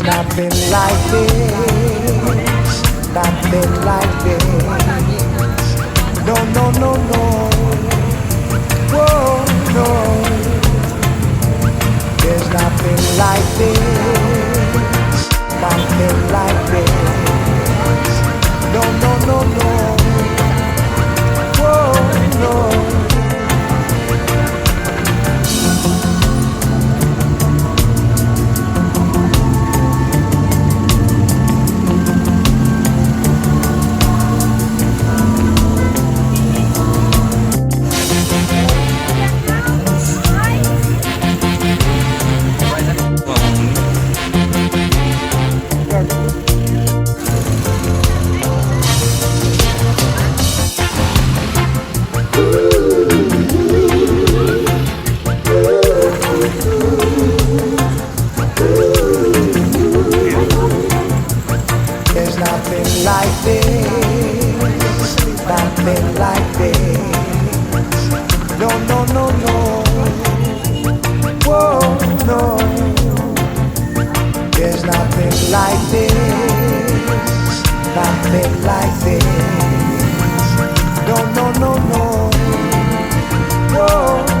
nothing like this, nothing like this. No, no, no, no. Whoa, no. There's nothing like this, nothing like this. No, no, no, no. Whoa, no. There's nothing like this, nothing like this. No, no, no, no. Whoa, no. There's nothing like this, nothing like this. No, no, no, no. Whoa.